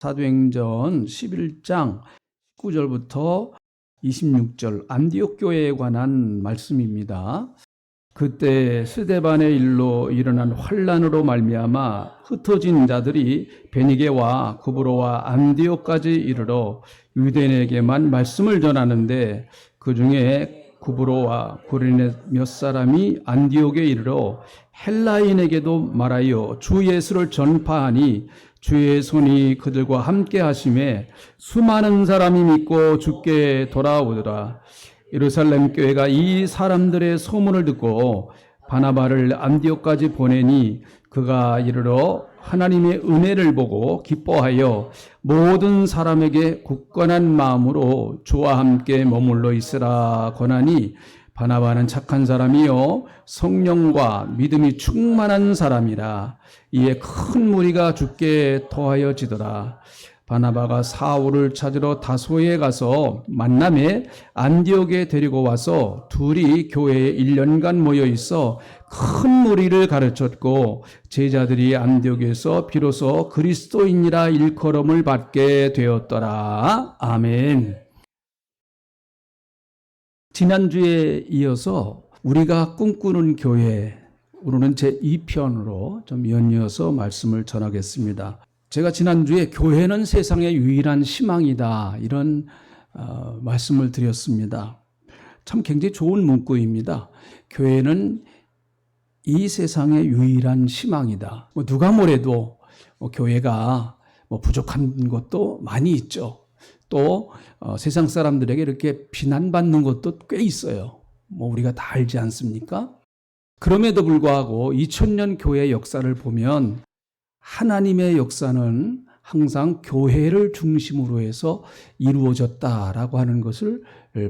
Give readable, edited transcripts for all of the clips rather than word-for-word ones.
사도행전 11장 19절부터 26절 안디옥 교회에 관한 말씀입니다. 그때 스데반의 일로 일어난 환란으로 말미암아 흩어진 자들이 베니게와 구브로와 안디옥까지 이르러 유대인에게만 말씀을 전하는데 그 중에 구브로와 구레네 몇 사람이 안디옥에 이르러 헬라인에게도 말하여 주 예수를 전파하니 주의 손이 그들과 함께 하심에 수많은 사람이 믿고 주께 돌아오더라. 예루살렘 교회가 이 사람들의 소문을 듣고 바나바를 안디옥까지 보내니 그가 이르러 하나님의 은혜를 보고 기뻐하여 모든 사람에게 굳건한 마음으로 주와 함께 머물러 있으라 권하니 바나바는 착한 사람이요 성령과 믿음이 충만한 사람이라. 이에 큰 무리가 주께 토하여지더라. 바나바가 사울을 찾으러 다소에 가서 만남에 안디옥에 데리고 와서 둘이 교회에 1년간 모여 있어 큰 무리를 가르쳤고 제자들이 안디옥에서 비로소 그리스도인이라 일컬음을 받게 되었더라. 아멘. 지난주에 이어서 우리가 꿈꾸는 교회, 오늘은 제2편으로 좀 연이어서 말씀을 전하겠습니다. 제가 지난주에 교회는 세상의 유일한 희망이다 이런 말씀을 드렸습니다. 참 굉장히 좋은 문구입니다. 교회는 이 세상의 유일한 희망이다. 누가 뭐래도 교회가 부족한 것도 많이 있죠. 또 세상 사람들에게 이렇게 비난받는 것도 꽤 있어요. 우리가 다 알지 않습니까? 그럼에도 불구하고 2000년 교회 역사를 보면 하나님의 역사는 항상 교회를 중심으로 해서 이루어졌다라고 하는 것을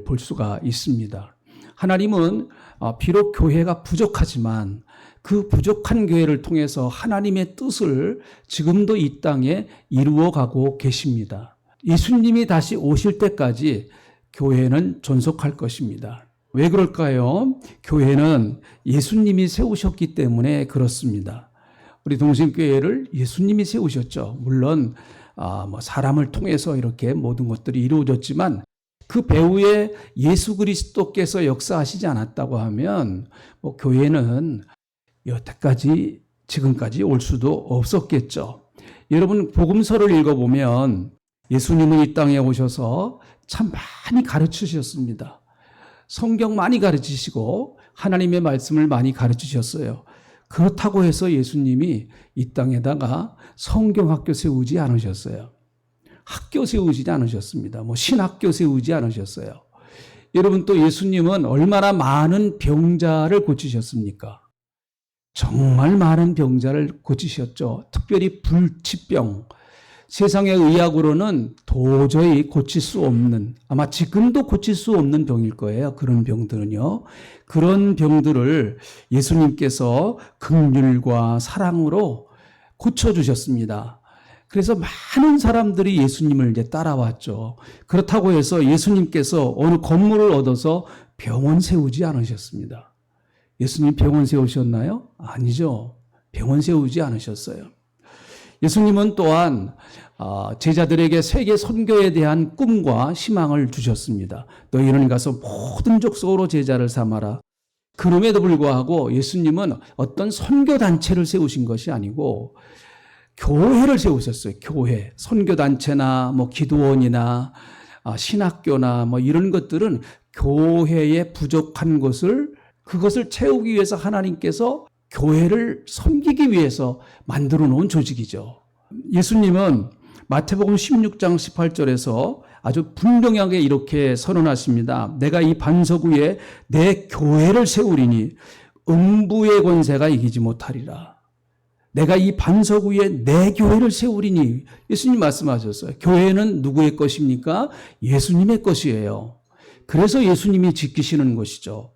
볼 수가 있습니다. 하나님은 비록 교회가 부족하지만 그 부족한 교회를 통해서 하나님의 뜻을 지금도 이 땅에 이루어가고 계십니다. 예수님이 다시 오실 때까지 교회는 존속할 것입니다. 왜 그럴까요? 교회는 예수님이 세우셨기 때문에 그렇습니다. 우리 동심교회를 예수님이 세우셨죠. 물론 사람을 통해서 이렇게 모든 것들이 이루어졌지만 그 배후에 예수 그리스도께서 역사하시지 않았다고 하면 교회는 여태까지 지금까지 올 수도 없었겠죠. 여러분 복음서를 읽어보면 예수님은 이 땅에 오셔서 참 많이 가르치셨습니다. 성경 많이 가르치시고 하나님의 말씀을 많이 가르치셨어요. 그렇다고 해서 예수님이 이 땅에다가 성경학교 세우지 않으셨어요. 학교 세우지 않으셨습니다. 신학교 세우지 않으셨어요. 여러분 또 예수님은 얼마나 많은 병자를 고치셨습니까? 정말 많은 병자를 고치셨죠. 특별히 불치병. 세상의 의학으로는 도저히 고칠 수 없는, 아마 지금도 고칠 수 없는 병일 거예요. 그런 병들은요. 그런 병들을 예수님께서 긍휼과 사랑으로 고쳐주셨습니다. 그래서 많은 사람들이 예수님을 이제 따라왔죠. 그렇다고 해서 예수님께서 어느 건물을 얻어서 병원 세우지 않으셨습니다. 예수님 병원 세우셨나요? 아니죠. 병원 세우지 않으셨어요. 예수님은 또한 제자들에게 세계 선교에 대한 꿈과 희망을 주셨습니다. 너희는 가서 모든 족속으로 제자를 삼아라. 그럼에도 불구하고 예수님은 어떤 선교단체를 세우신 것이 아니고 교회를 세우셨어요. 교회. 선교단체나 기도원이나 신학교나 이런 것들은 교회에 부족한 그것을 채우기 위해서 하나님께서 교회를 섬기기 위해서 만들어 놓은 조직이죠. 예수님은 마태복음 16장 18절에서 아주 분명하게 이렇게 선언하십니다. 내가 이 반석 위에 내 교회를 세우리니 음부의 권세가 이기지 못하리라. 내가 이 반석 위에 내 교회를 세우리니 예수님 말씀하셨어요. 교회는 누구의 것입니까? 예수님의 것이에요. 그래서 예수님이 지키시는 것이죠.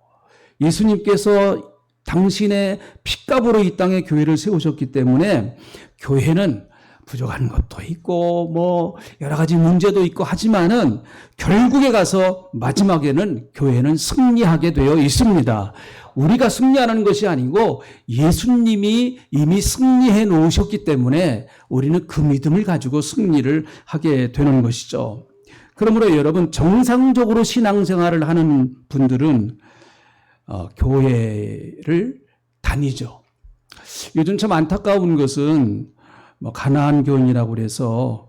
예수님께서 당신의 핏값으로 이 땅에 교회를 세우셨기 때문에 교회는 부족한 것도 있고 뭐 여러 가지 문제도 있고 하지만은 결국에 가서 마지막에는 교회는 승리하게 되어 있습니다. 우리가 승리하는 것이 아니고 예수님이 이미 승리해 놓으셨기 때문에 우리는 그 믿음을 가지고 승리를 하게 되는 것이죠. 그러므로 여러분, 정상적으로 신앙생활을 하는 분들은 교회를 다니죠. 요즘 참 안타까운 것은 뭐 가나안 교인이라고 그래서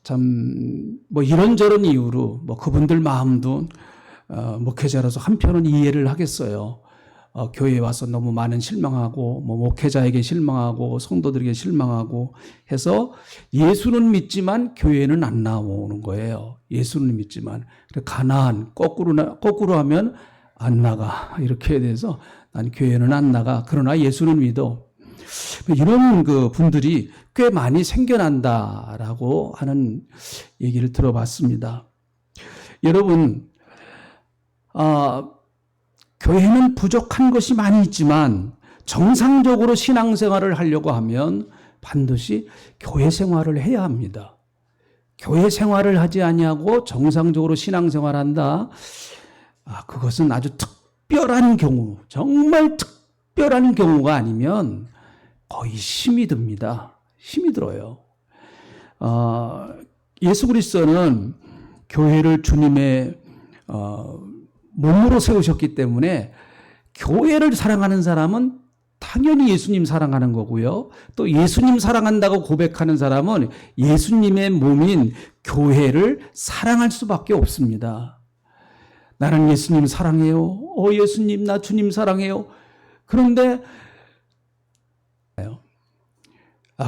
참 뭐 이런저런 이유로 뭐 그분들 마음도 목회자라서 한편은 이해를 하겠어요. 교회에 와서 너무 많은 실망하고 뭐 목회자에게 실망하고 성도들에게 실망하고 해서 예수는 믿지만 교회는 안 나오는 거예요. 예수는 믿지만 가나안 거꾸로 하면 안 나가 이렇게 돼서 난 교회는 안 나가 그러나 예수는 믿어. 이런 그 분들이 꽤 많이 생겨난다라고 하는 얘기를 들어봤습니다. 여러분, 교회는 부족한 것이 많이 있지만 정상적으로 신앙생활을 하려고 하면 반드시 교회 생활을 해야 합니다. 교회 생활을 하지 아니하고 정상적으로 신앙생활한다. 그것은 아주 특별한 경우, 정말 특별한 경우가 아니면 거의 힘이 듭니다. 힘이 들어요. 예수 그리스도는 교회를 주님의 몸으로 세우셨기 때문에 교회를 사랑하는 사람은 당연히 예수님 사랑하는 거고요. 또 예수님 사랑한다고 고백하는 사람은 예수님의 몸인 교회를 사랑할 수밖에 없습니다. 나는 예수님 사랑해요. 예수님, 나 주님 사랑해요. 그런데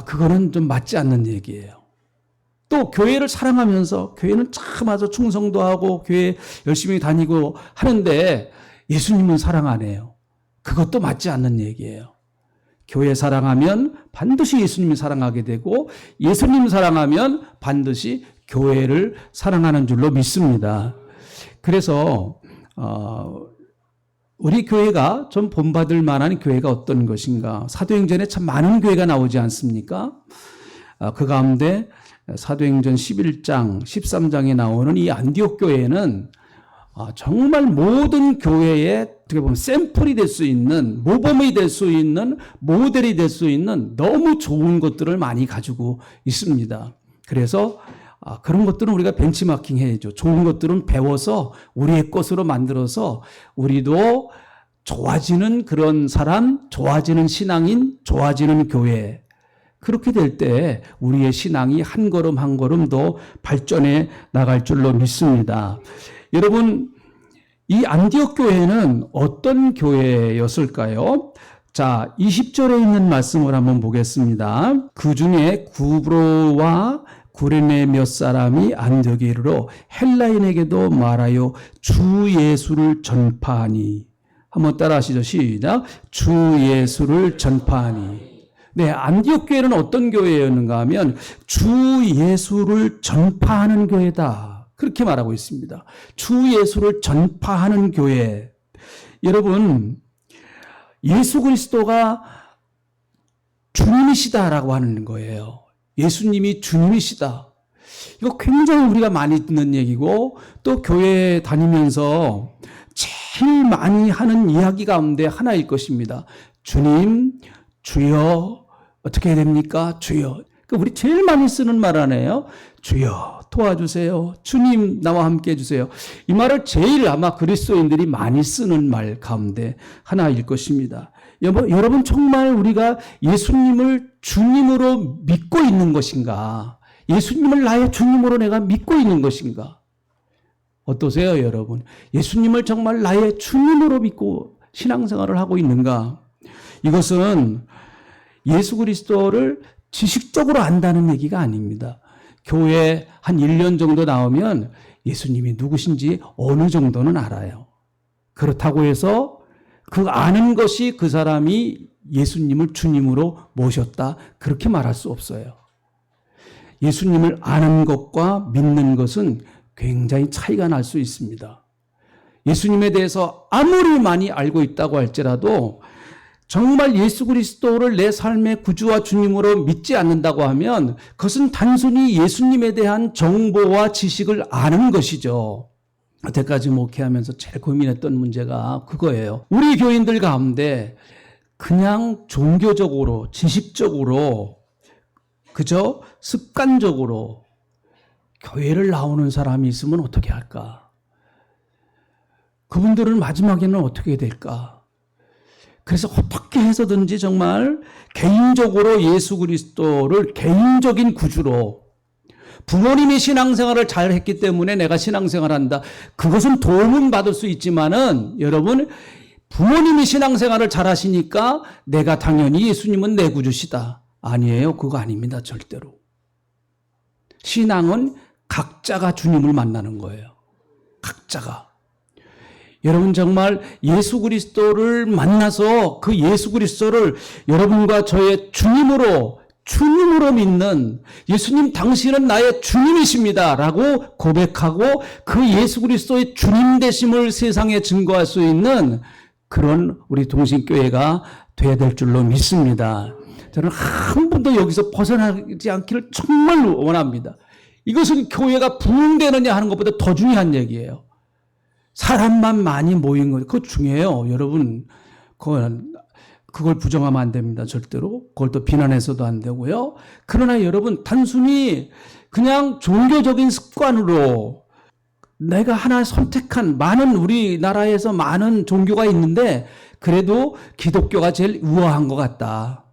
그거는 좀 맞지 않는 얘기예요. 또 교회를 사랑하면서 교회는 참 아주 충성도 하고 교회 열심히 다니고 하는데 예수님은 사랑 안 해요. 그것도 맞지 않는 얘기예요. 교회 사랑하면 반드시 예수님이 사랑하게 되고 예수님 사랑하면 반드시 교회를 사랑하는 줄로 믿습니다. 그래서 우리 교회가 좀 본받을 만한 교회가 어떤 것인가? 사도행전에 참 많은 교회가 나오지 않습니까? 그 가운데 사도행전 11장, 13장에 나오는 이 안디옥 교회는 정말 모든 교회에 어떻게 보면 샘플이 될 수 있는, 모범이 될 수 있는, 모델이 될 수 있는 너무 좋은 것들을 많이 가지고 있습니다. 그래서 그런 것들은 우리가 벤치마킹 해야죠. 좋은 것들은 배워서 우리의 것으로 만들어서 우리도 좋아지는 그런 사람, 좋아지는 신앙인, 좋아지는 교회. 그렇게 될 때 우리의 신앙이 한 걸음 한 걸음 더 발전해 나갈 줄로 믿습니다. 여러분, 이 안디옥 교회는 어떤 교회였을까요? 자, 20절에 있는 말씀을 한번 보겠습니다. 그 중에 구브로와 구레네 몇 사람이 안디옥에 이르러 헬라인에게도 말하여 주 예수를 전파하니. 한번 따라 하시죠. 시작. 주 예수를 전파하니. 네, 안디옥 교회는 어떤 교회였는가 하면 주 예수를 전파하는 교회다. 그렇게 말하고 있습니다. 주 예수를 전파하는 교회. 여러분, 예수 그리스도가 주님이시다라고 하는 거예요. 예수님이 주님이시다. 이거 굉장히 우리가 많이 듣는 얘기고 또 교회 다니면서 제일 많이 하는 이야기 가운데 하나일 것입니다. 주님, 주여, 어떻게 해야 됩니까? 주여. 우리 제일 많이 쓰는 말 아니에요? 주여, 도와주세요. 주님, 나와 함께 해주세요. 이 말을 제일 아마 그리스도인들이 많이 쓰는 말 가운데 하나일 것입니다. 여러분, 정말 우리가 예수님을 주님으로 믿고 있는 것인가? 예수님을 나의 주님으로 내가 믿고 있는 것인가? 어떠세요, 여러분? 예수님을 정말 나의 주님으로 믿고 신앙생활을 하고 있는가? 이것은 예수 그리스도를 지식적으로 안다는 얘기가 아닙니다. 교회 한 1년 정도 나오면 예수님이 누구신지 어느 정도는 알아요. 그렇다고 해서 그 아는 것이 그 사람이 예수님을 주님으로 모셨다, 그렇게 말할 수 없어요. 예수님을 아는 것과 믿는 것은 굉장히 차이가 날 수 있습니다. 예수님에 대해서 아무리 많이 알고 있다고 할지라도 정말 예수 그리스도를 내 삶의 구주와 주님으로 믿지 않는다고 하면 그것은 단순히 예수님에 대한 정보와 지식을 아는 것이죠. 여태까지 목회하면서 제일 고민했던 문제가 그거예요. 우리 교인들 가운데 그냥 종교적으로, 지식적으로, 그저 습관적으로 교회를 나오는 사람이 있으면 어떻게 할까? 그분들은 마지막에는 어떻게 될까? 그래서 어떻게 해서든지 정말 개인적으로 예수 그리스도를 개인적인 구주로, 부모님이 신앙생활을 잘 했기 때문에 내가 신앙생활한다. 그것은 도움은 받을 수 있지만은 여러분, 부모님이 신앙생활을 잘 하시니까 내가 당연히 예수님은 내 구주시다. 아니에요. 그거 아닙니다. 절대로. 신앙은 각자가 주님을 만나는 거예요. 각자가. 여러분 정말 예수 그리스도를 만나서 그 예수 그리스도를 여러분과 저의 주님으로 믿는 예수님 당신은 나의 주님이십니다 라고 고백하고 그 예수 그리스도의 주님 되심을 세상에 증거할 수 있는 그런 우리 동신교회가 돼야 될 줄로 믿습니다. 저는 한 번도 여기서 벗어나지 않기를 정말 원합니다. 이것은 교회가 부흥되느냐 하는 것보다 더 중요한 얘기예요. 사람만 많이 모인 거, 그거 중요해요. 여러분, 그걸 부정하면 안 됩니다. 절대로. 그걸 또 비난해서도 안 되고요. 그러나 여러분, 단순히 그냥 종교적인 습관으로 내가 하나 선택한 우리나라에서 많은 종교가 있는데 그래도 기독교가 제일 우아한 것 같다.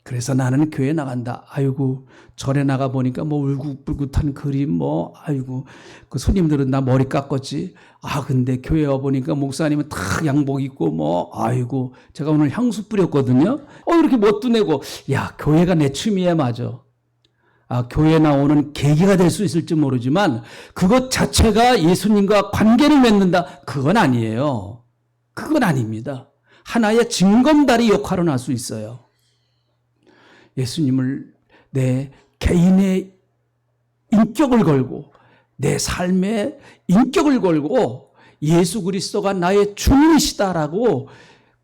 그래서 나는 교회 나간다. 아이고, 절에 나가 보니까 울긋불긋한 그림, 아이고, 그 손님들은 나 머리 깎았지. 근데 교회 와 보니까 목사님은 다 양복 입고, 아이고, 제가 오늘 향수 뿌렸거든요. 이렇게 멋도 내고, 야, 교회가 내 취미에 맞아. 교회 나오는 계기가 될 수 있을지 모르지만, 그것 자체가 예수님과 관계를 맺는다. 그건 아니에요. 그건 아닙니다. 하나의 징검다리 역할은 할 수 있어요. 예수님을 내 개인의 인격을 걸고 내 삶의 인격을 걸고 예수 그리스도가 나의 주님이시다라고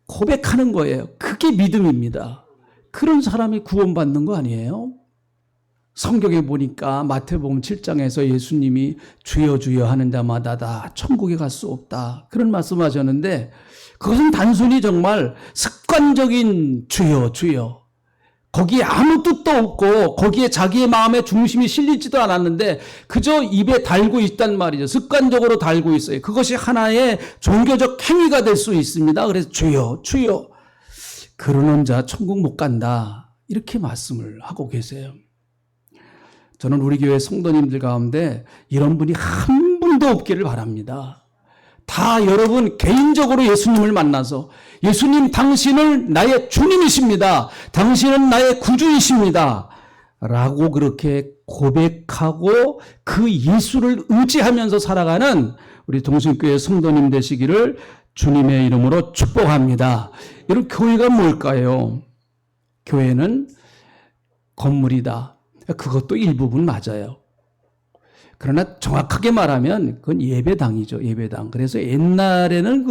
고백하는 거예요. 그게 믿음입니다. 그런 사람이 구원받는 거 아니에요? 성경에 보니까 마태복음 7장에서 예수님이 주여 주여 하는 자마다 다 천국에 갈 수 없다. 그런 말씀하셨는데 그것은 단순히 정말 습관적인 주여 주여, 거기에 아무 뜻도 없고 거기에 자기의 마음의 중심이 실리지도 않았는데 그저 입에 달고 있단 말이죠. 습관적으로 달고 있어요. 그것이 하나의 종교적 행위가 될 수 있습니다. 그래서 주여 주여 그러는 자 천국 못 간다, 이렇게 말씀을 하고 계세요. 저는 우리 교회 성도님들 가운데 이런 분이 한 분도 없기를 바랍니다. 다 여러분 개인적으로 예수님을 만나서 예수님 당신은 나의 주님이십니다. 당신은 나의 구주이십니다. 라고 그렇게 고백하고 그 예수를 의지하면서 살아가는 우리 동신교회 성도님 되시기를 주님의 이름으로 축복합니다. 여러분, 교회가 뭘까요? 교회는 건물이다. 그것도 일부분 맞아요. 그러나 정확하게 말하면 그건 예배당이죠. 예배당. 그래서 옛날에는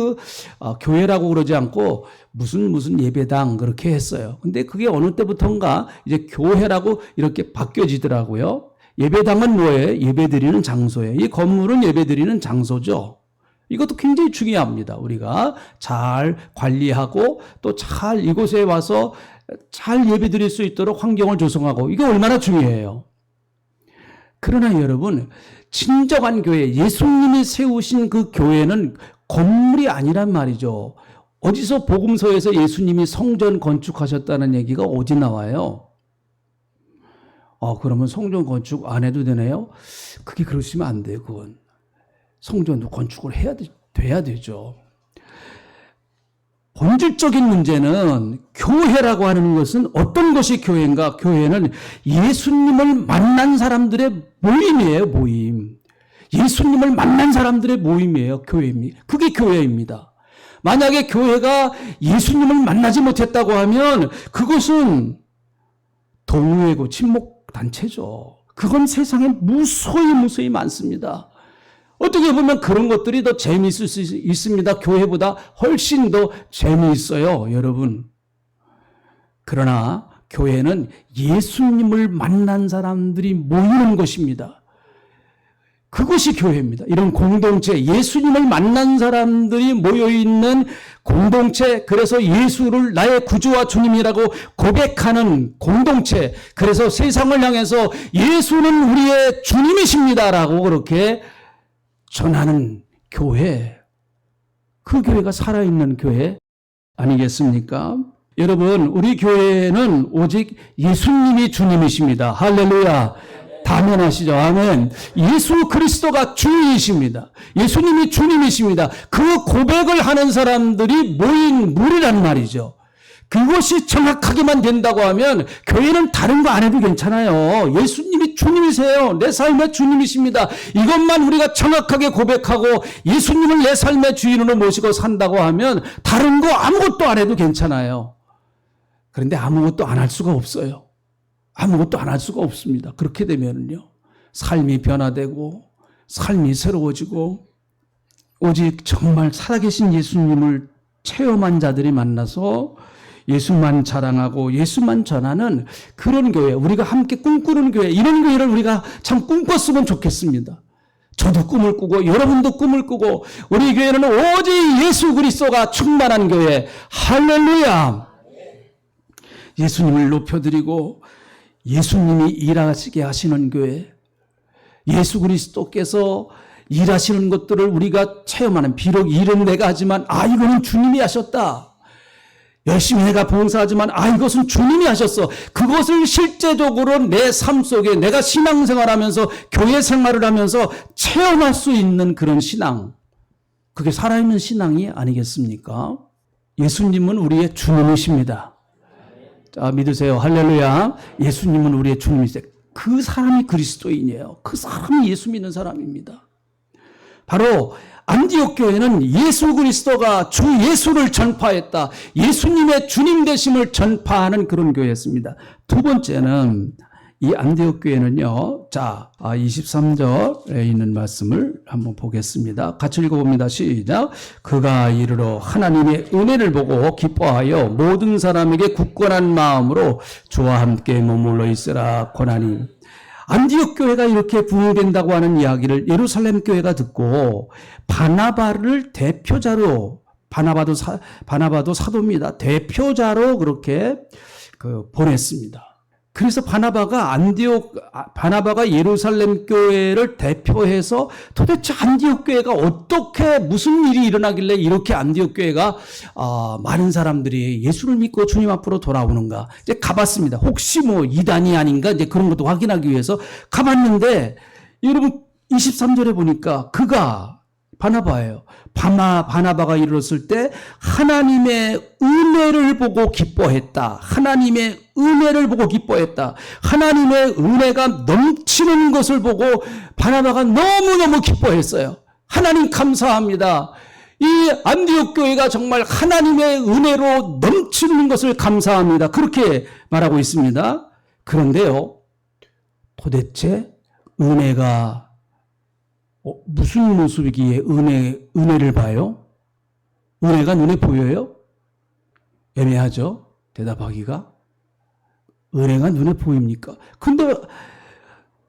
교회라고 그러지 않고 무슨 예배당 그렇게 했어요. 근데 그게 어느 때부터인가 이제 교회라고 이렇게 바뀌어지더라고요. 예배당은 뭐예요? 예배드리는 장소예요. 이 건물은 예배드리는 장소죠. 이것도 굉장히 중요합니다. 우리가 잘 관리하고 또 잘 이곳에 와서 잘 예배드릴 수 있도록 환경을 조성하고, 이게 얼마나 중요해요. 그러나 여러분, 진정한 교회, 예수님이 세우신 그 교회는 건물이 아니란 말이죠. 어디서 복음서에서 예수님이 성전 건축하셨다는 얘기가 어디 나와요? 그러면 성전 건축 안 해도 되나요? 그게 그러시면 안 돼요. 그건 성전도 건축을 돼야 되죠. 본질적인 문제는 교회라고 하는 것은 어떤 것이 교회인가? 교회는 예수님을 만난 사람들의 모임이에요, 모임. 예수님을 만난 사람들의 모임이에요, 교회입니다. 그게 교회입니다. 만약에 교회가 예수님을 만나지 못했다고 하면 그것은 동요회고 친목단체죠. 그건 세상에 무수히 많습니다. 어떻게 보면 그런 것들이 더 재미있을 수 있습니다. 교회보다 훨씬 더 재미있어요, 여러분. 그러나 교회는 예수님을 만난 사람들이 모이는 곳입니다. 그것이 교회입니다. 이런 공동체, 예수님을 만난 사람들이 모여있는 공동체, 그래서 예수를 나의 구주와 주님이라고 고백하는 공동체, 그래서 세상을 향해서 예수는 우리의 주님이십니다라고 그렇게 전하는 교회, 그 교회가 살아있는 교회 아니겠습니까? 여러분, 우리 교회는 오직 예수님이 주님이십니다. 할렐루야. 다면하시죠. 아멘. 예수 그리스도가 주인이십니다. 예수님이 주님이십니다. 그 고백을 하는 사람들이 모인 무리란 말이죠. 그것이 정확하게만 된다고 하면 교회는 다른 거 안 해도 괜찮아요. 예수님이 주님이세요. 내 삶의 주님이십니다. 이것만 우리가 정확하게 고백하고 예수님을 내 삶의 주인으로 모시고 산다고 하면 다른 거 아무것도 안 해도 괜찮아요. 그런데 아무것도 안 할 수가 없어요. 아무것도 안 할 수가 없습니다. 그렇게 되면요, 삶이 변화되고 삶이 새로워지고 오직 정말 살아계신 예수님을 체험한 자들이 만나서 예수만 자랑하고 예수만 전하는 그런 교회, 우리가 함께 꿈꾸는 교회, 이런 교회를 우리가 참 꿈꿨으면 좋겠습니다. 저도 꿈을 꾸고 여러분도 꿈을 꾸고 우리 교회는 오직 예수 그리스도가 충만한 교회. 할렐루야. 예수님을 높여드리고 예수님이 일하시게 하시는 교회, 예수 그리스도께서 일하시는 것들을 우리가 체험하는, 비록 일은 내가 하지만 이거는 주님이 하셨다. 열심히 내가 봉사하지만 이것은 주님이 하셨어. 그것을 실제적으로 내 삶 속에 내가 신앙생활하면서 교회 생활을 하면서 체험할 수 있는 그런 신앙, 그게 살아있는 신앙이 아니겠습니까? 예수님은 우리의 주님이십니다. 자, 믿으세요. 할렐루야. 예수님은 우리의 주님이세요. 그 사람이 그리스도인이에요. 그 사람이 예수 믿는 사람입니다. 바로 안디옥 교회는 예수 그리스도가 주 예수를 전파했다. 예수님의 주님 되심을 전파하는 그런 교회였습니다. 두 번째는 이 안디옥 교회는요. 자, 23절에 있는 말씀을 한번 보겠습니다. 같이 읽어봅니다. 시작. 그가 이르러 하나님의 은혜를 보고 기뻐하여 모든 사람에게 굳건한 마음으로 주와 함께 머물러 있으라 권하니. 안디옥 교회가 이렇게 부흥된다고 하는 이야기를 예루살렘 교회가 듣고 바나바를 대표자로, 바나바도 사도입니다. 대표자로 그렇게 보냈습니다. 그래서 바나바가 예루살렘 교회를 대표해서 도대체 안디옥 교회가 어떻게 무슨 일이 일어나길래 이렇게 안디옥 교회가 많은 사람들이 예수를 믿고 주님 앞으로 돌아오는가. 이제 가봤습니다. 혹시 이단이 아닌가 이제 그런 것도 확인하기 위해서 가봤는데 여러분 23절에 보니까 그가 바나바예요. 바나바가 이르렀을 때 하나님의 은혜를 보고 기뻐했다. 하나님의 은혜를 보고 기뻐했다. 하나님의 은혜가 넘치는 것을 보고 바나바가 너무너무 기뻐했어요. 하나님 감사합니다. 이 안디옥 교회가 정말 하나님의 은혜로 넘치는 것을 감사합니다. 그렇게 말하고 있습니다. 그런데요, 도대체 은혜가 무슨 모습이기에 은혜를 봐요? 은혜가 눈에 보여요? 애매하죠? 대답하기가. 은혜가 눈에 보입니까? 근데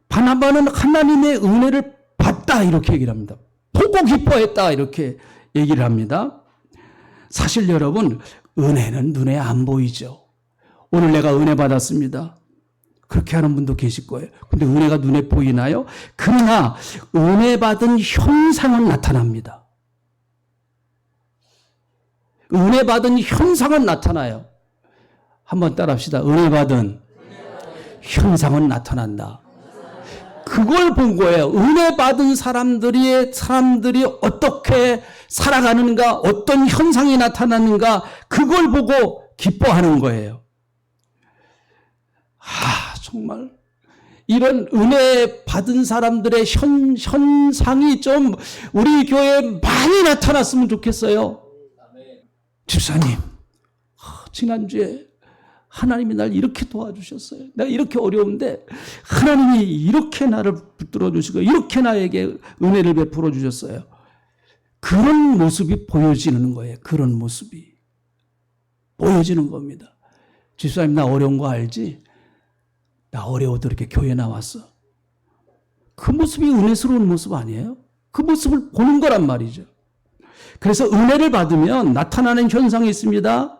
바나바는 하나님의 은혜를 봤다 이렇게 얘기를 합니다. 보고 기뻐했다 이렇게 얘기를 합니다. 사실 여러분, 은혜는 눈에 안 보이죠. 오늘 내가 은혜 받았습니다. 그렇게 하는 분도 계실 거예요. 근데 은혜가 눈에 보이나요? 그러나 은혜 받은 현상은 나타납니다. 은혜 받은 현상은 나타나요. 한번 따라합시다. 은혜 받은 현상은 나타난다. 그걸 본 거예요. 은혜 받은 사람들이 어떻게 살아가는가, 어떤 현상이 나타나는가, 그걸 보고 기뻐하는 거예요. 정말 이런 은혜 받은 사람들의 현상이 좀 우리 교회에 많이 나타났으면 좋겠어요. 집사님, 지난주에 하나님이 날 이렇게 도와주셨어요. 내가 이렇게 어려운데 하나님이 이렇게 나를 붙들어 주시고 이렇게 나에게 은혜를 베풀어 주셨어요. 그런 모습이 보여지는 거예요. 그런 모습이 보여지는 겁니다. 집사님 나 어려운 거 알지? 나 어려워도 이렇게 교회 나왔어. 그 모습이 은혜스러운 모습 아니에요? 그 모습을 보는 거란 말이죠. 그래서 은혜를 받으면 나타나는 현상이 있습니다.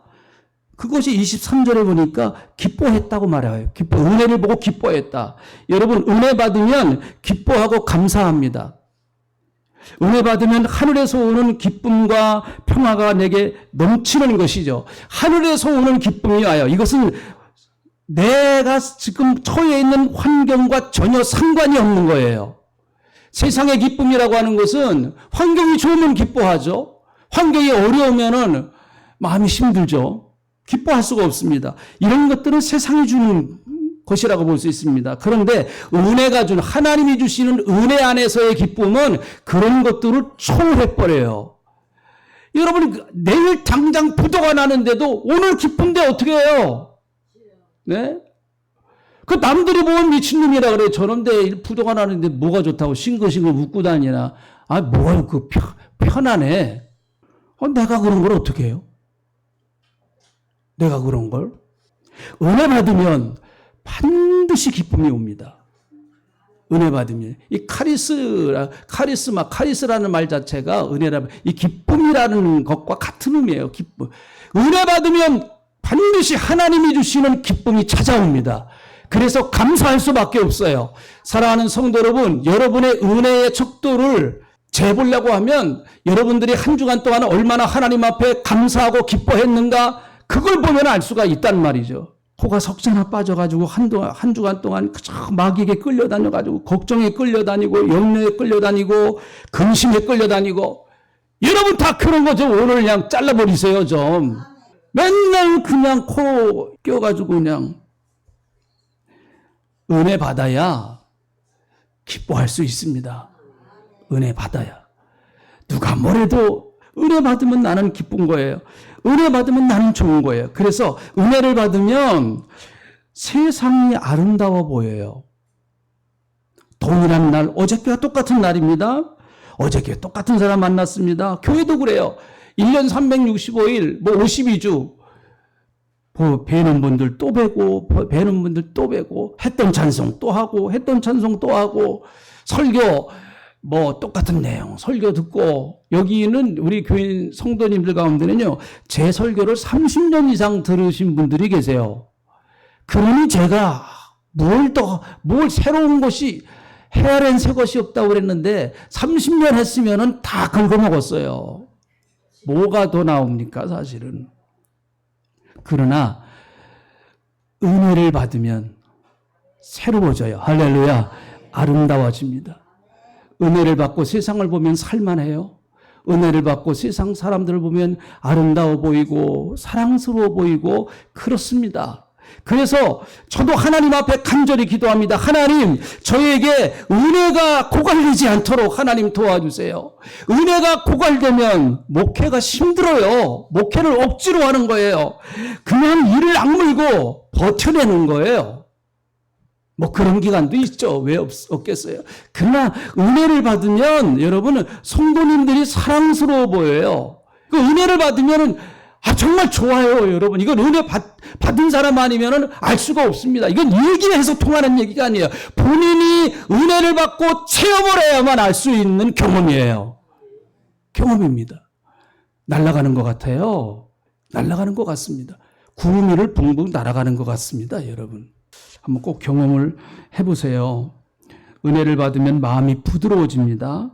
그것이 23절에 보니까 기뻐했다고 말해요. 은혜를 보고 기뻐했다. 여러분, 은혜 받으면 기뻐하고 감사합니다. 은혜 받으면 하늘에서 오는 기쁨과 평화가 내게 넘치는 것이죠. 하늘에서 오는 기쁨이 와요. 이것은 내가 지금 처해 있는 환경과 전혀 상관이 없는 거예요. 세상의 기쁨이라고 하는 것은 환경이 좋으면 기뻐하죠. 환경이 어려우면은 마음이 힘들죠. 기뻐할 수가 없습니다. 이런 것들은 세상이 주는 것이라고 볼 수 있습니다. 그런데 은혜가 주는, 하나님이 주시는 은혜 안에서의 기쁨은 그런 것들을 초월해버려요. 여러분, 내일 당장 부도가 나는데도 오늘 기쁜데 어떻게 해요? 네? 그 남들이 보면 미친놈이라 그래. 저런데 부도가 나는데 뭐가 좋다고 싱글싱글 웃고 다니나. 아, 뭐야, 편하네. 내가 그런 걸 어떻게 해요? 내가 그런 걸? 은혜 받으면 반드시 기쁨이 옵니다. 은혜 받으면. 이 카리스라는 말 자체가 은혜라면, 이 기쁨이라는 것과 같은 의미예요. 기쁨. 은혜 받으면 반드시 하나님이 주시는 기쁨이 찾아옵니다. 그래서 감사할 수밖에 없어요. 사랑하는 성도 여러분, 여러분의 은혜의 척도를 재보려고 하면 여러분들이 한 주간 동안 얼마나 하나님 앞에 감사하고 기뻐했는가, 그걸 보면 알 수가 있단 말이죠. 코가 석자나 빠져가지고 한 주간 동안 마귀에게 끌려다녀가지고 걱정에 끌려다니고 염려에 끌려다니고 근심에 끌려다니고, 여러분 다 그런 거죠. 오늘 그냥 잘라버리세요 좀. 맨날 그냥 코 껴가지고 그냥. 은혜 받아야 기뻐할 수 있습니다. 은혜 받아야. 누가 뭐래도 은혜 받으면 나는 기쁜 거예요. 은혜 받으면 나는 좋은 거예요. 그래서 은혜를 받으면 세상이 아름다워 보여요. 동일한 날, 어저께와 똑같은 날입니다. 어저께 똑같은 사람 만났습니다. 교회도 그래요. 1년 365일, 52주. 배는 분들 또 배고, 배는 분들 또 배고, 했던 찬송 또 하고, 했던 찬송 또 하고, 설교, 똑같은 내용, 설교 듣고, 여기는 우리 교인 성도님들 가운데는요, 제 설교를 30년 이상 들으신 분들이 계세요. 그러니 제가 뭘 새로운 것이, 헤아린 새 것이 없다고 그랬는데, 30년 했으면은 다 긁어먹었어요. 뭐가 더 나옵니까, 사실은. 그러나 은혜를 받으면 새로워져요. 할렐루야. 아름다워집니다. 은혜를 받고 세상을 보면 살만해요. 은혜를 받고 세상 사람들을 보면 아름다워 보이고 사랑스러워 보이고 그렇습니다. 그래서 저도 하나님 앞에 간절히 기도합니다. 하나님, 저에게 은혜가 고갈되지 않도록 하나님 도와주세요. 은혜가 고갈되면 목회가 힘들어요. 목회를 억지로 하는 거예요. 그냥 이를 악물고 버텨내는 거예요. 그런 기간도 있죠. 왜 없겠어요? 그러나 은혜를 받으면 여러분은 성도님들이 사랑스러워 보여요. 그 은혜를 받으면 정말 좋아요, 여러분. 이건 은혜 받은 사람 아니면 알 수가 없습니다. 이건 얘기해서 통하는 얘기가 아니에요. 본인이 은혜를 받고 체험을 해야만 알 수 있는 경험이에요. 경험입니다. 날아가는 것 같아요. 날아가는 것 같습니다. 구름 위를 붕붕 날아가는 것 같습니다, 여러분. 한번 꼭 경험을 해보세요. 은혜를 받으면 마음이 부드러워집니다.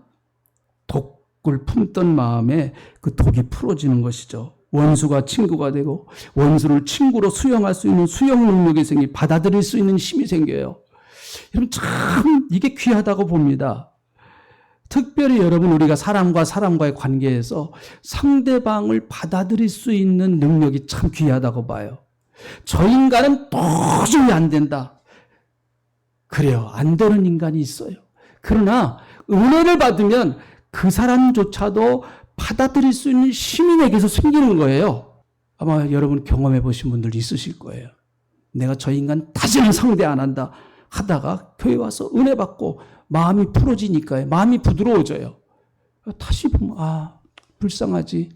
독을 품던 마음에 그 독이 풀어지는 것이죠. 원수가 친구가 되고 원수를 친구로 수용할 수 있는 수용 능력이 받아들일 수 있는 힘이 생겨요. 여러분 참 이게 귀하다고 봅니다. 특별히 여러분 우리가 사람과 사람과의 관계에서 상대방을 받아들일 수 있는 능력이 참 귀하다고 봐요. 저 인간은 도저히 안 된다. 그래요. 안 되는 인간이 있어요. 그러나 은혜를 받으면 그 사람조차도 받아들일 수 있는 힘이 내게서 생기는 거예요. 아마 여러분 경험해 보신 분들 있으실 거예요. 내가 저 인간 다시는 상대 안 한다 하다가 교회 와서 은혜 받고 마음이 풀어지니까요. 마음이 부드러워져요. 다시 보면 불쌍하지.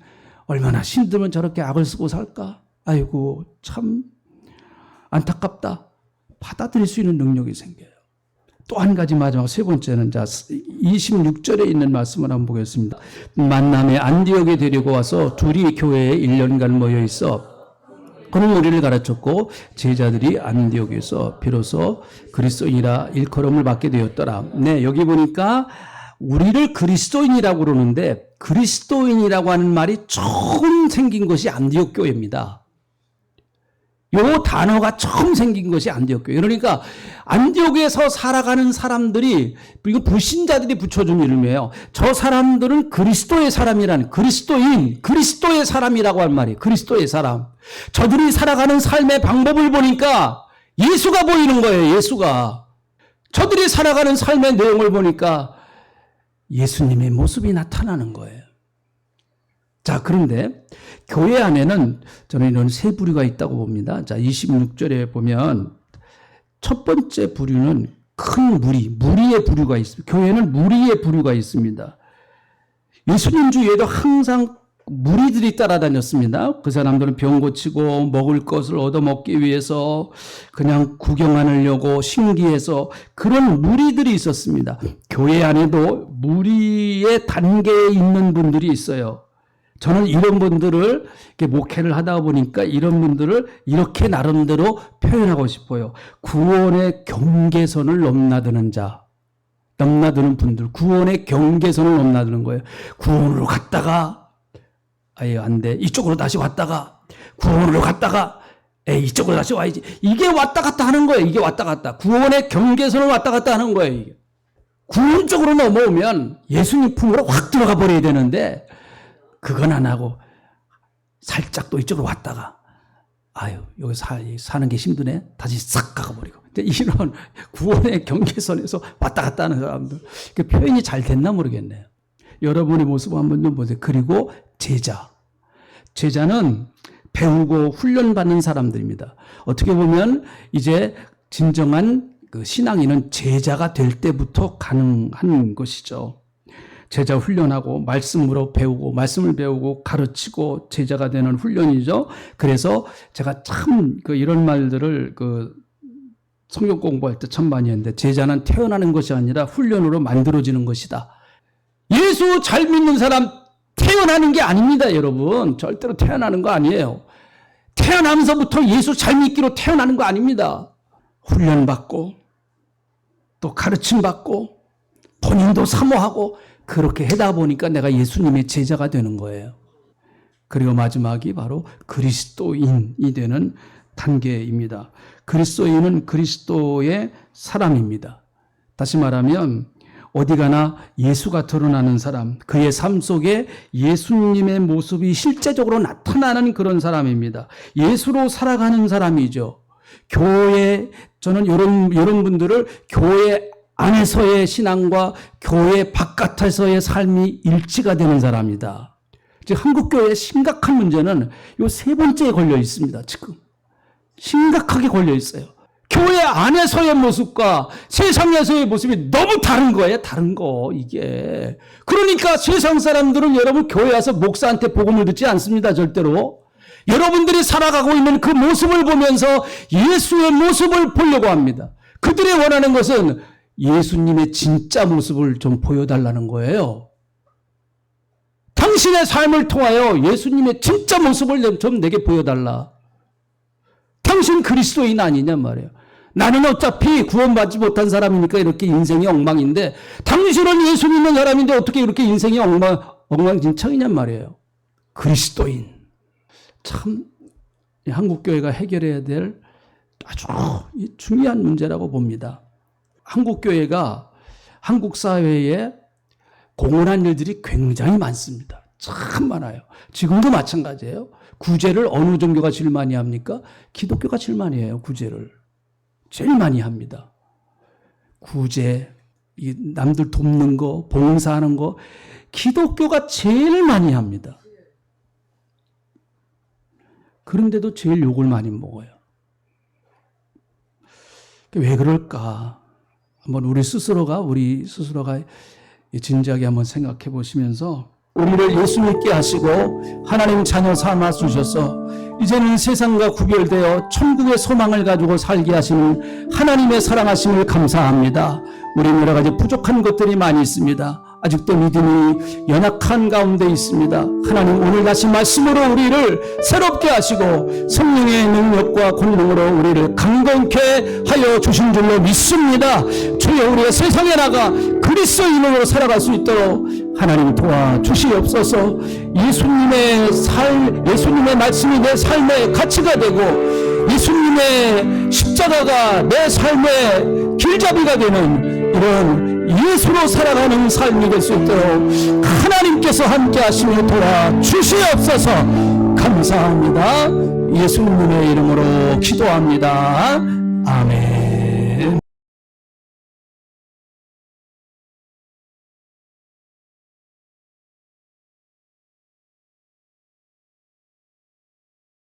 얼마나 힘들면 저렇게 악을 쓰고 살까. 아이고 참 안타깝다. 받아들일 수 있는 능력이 생겨요. 또 한 가지 마지막 세 번째는 26절에 있는 말씀을 한번 보겠습니다. 만남에 안디옥에 데리고 와서 둘이 교회에 1년간 모여 있어 그는 우리를 가르쳤고 제자들이 안디옥에서 비로소 그리스도인이라 일컬음을 받게 되었더라. 네, 여기 보니까 우리를 그리스도인이라고 그러는데 그리스도인이라고 하는 말이 처음 생긴 것이 안디옥 교회입니다. 요 단어가 처음 생긴 것이 안디옥 교회. 그러니까 안디옥에서 살아가는 사람들이, 이거 불신자들이 붙여준 이름이에요. 저 사람들은 그리스도의 사람이라는, 그리스도인, 그리스도의 사람이라고 할 말이에요. 그리스도의 사람. 저들이 살아가는 삶의 방법을 보니까 예수가 보이는 거예요. 예수가. 저들이 살아가는 삶의 내용을 보니까 예수님의 모습이 나타나는 거예요. 자, 그런데 교회 안에는 저는 이런 세 부류가 있다고 봅니다. 자, 26절에 보면 첫 번째 부류는 큰 무리의 부류가 있습니다. 교회는 무리의 부류가 있습니다. 예수님 주위에도 항상 무리들이 따라다녔습니다. 그 사람들은 병 고치고 먹을 것을 얻어먹기 위해서 그냥 구경하려고 신기해서 그런 무리들이 있었습니다. 교회 안에도 무리의 단계에 있는 분들이 있어요. 저는 이런 분들을 목회를 하다 보니까 이런 분들을 이렇게 나름대로 표현하고 싶어요. 구원의 경계선을 넘나드는 자, 넘나드는 분들, 구원의 경계선을 넘나드는 거예요. 구원으로 갔다가 아예 안 돼. 이쪽으로 다시 왔다가 구원으로 갔다가 이쪽으로 다시 와야지. 이게 왔다 갔다 하는 거예요. 이게 왔다 갔다. 구원의 경계선을 왔다 갔다 하는 거예요. 이게. 구원 쪽으로 넘어오면 예수님 품으로 확 들어가 버려야 되는데 그건 안 하고 살짝 또 이쪽으로 왔다가 아유 여기 사는 게 힘드네 다시 싹 가버리고 이런 구원의 경계선에서 왔다 갔다 하는 사람들 표현이 잘 됐나 모르겠네요. 여러분의 모습 한번 좀 보세요. 그리고 제자는 배우고 훈련받는 사람들입니다. 어떻게 보면 이제 진정한 그 신앙인은 제자가 될 때부터 가능한 것이죠. 제자 훈련하고 말씀으로 배우고 말씀을 배우고 가르치고 제자가 되는 훈련이죠. 그래서 제가 참 이런 말들을 성경 공부할 때 참 많이 했는데 제자는 태어나는 것이 아니라 훈련으로 만들어지는 것이다. 예수 잘 믿는 사람 태어나는 게 아닙니다, 여러분. 절대로 태어나는 거 아니에요. 태어나면서부터 예수 잘 믿기로 태어나는 거 아닙니다. 훈련받고 또 가르침받고 본인도 사모하고 그렇게 하다 보니까 내가 예수님의 제자가 되는 거예요. 그리고 마지막이 바로 그리스도인이 되는 단계입니다. 그리스도인은 그리스도의 사람입니다. 다시 말하면 어디 가나 예수가 드러나는 사람, 그의 삶 속에 예수님의 모습이 실제적으로 나타나는 그런 사람입니다. 예수로 살아가는 사람이죠. 저는 이런 분들을 교회 안에서의 신앙과 교회 바깥에서의 삶이 일치가 되는 사람이다. 즉 한국교회의 심각한 문제는 이 세 번째에 걸려 있습니다. 지금 심각하게 걸려 있어요. 교회 안에서의 모습과 세상에서의 모습이 너무 다른 거예요. 다른 거 이게. 그러니까 세상 사람들은 여러분 교회 와서 목사한테 복음을 듣지 않습니다. 절대로. 여러분들이 살아가고 있는 그 모습을 보면서 예수의 모습을 보려고 합니다. 그들이 원하는 것은 예수님의 진짜 모습을 좀 보여달라는 거예요. 당신의 삶을 통하여 예수님의 진짜 모습을 좀 내게 보여달라. 당신 그리스도인 아니냐 말이에요. 나는 어차피 구원받지 못한 사람이니까 이렇게 인생이 엉망인데 당신은 예수 믿는 사람인데 어떻게 이렇게 인생이 엉망진창이냔 말이에요. 그리스도인. 참 한국교회가 해결해야 될 아주 중요한 문제라고 봅니다. 한국교회가 한국 사회에 공헌한 일들이 굉장히 많습니다. 참 많아요. 지금도 마찬가지예요. 구제를 어느 종교가 제일 많이 합니까? 기독교가 제일 많이 해요. 구제를. 제일 많이 합니다. 구제, 남들 돕는 거, 봉사하는 거 기독교가 제일 많이 합니다. 그런데도 제일 욕을 많이 먹어요. 왜 그럴까? 한번 우리 스스로가 진지하게 한번 생각해 보시면서 우리를 예수 믿게 하시고 하나님 자녀 삼아 주셔서 이제는 세상과 구별되어 천국의 소망을 가지고 살게 하시는 하나님의 사랑하심을 감사합니다. 우리는 여러 가지 부족한 것들이 많이 있습니다. 아직도 믿음이 연약한 가운데 있습니다. 하나님 오늘 다시 말씀으로 우리를 새롭게 하시고 성령의 능력과 권능으로 우리를 강건케 하여 주신 줄로 믿습니다. 주여 우리가 세상에 나가 그리스도인으로 살아갈 수 있도록 하나님 도와주시옵소서. 예수님의 말씀이 내 삶의 가치가 되고 예수님의 십자가가 내 삶의 길잡이가 되는 이런 예수로 살아가는 삶이 될 수 있도록 하나님께서 함께 하시며 도와주시옵소서. 감사합니다. 예수님의 이름으로 기도합니다. 아멘.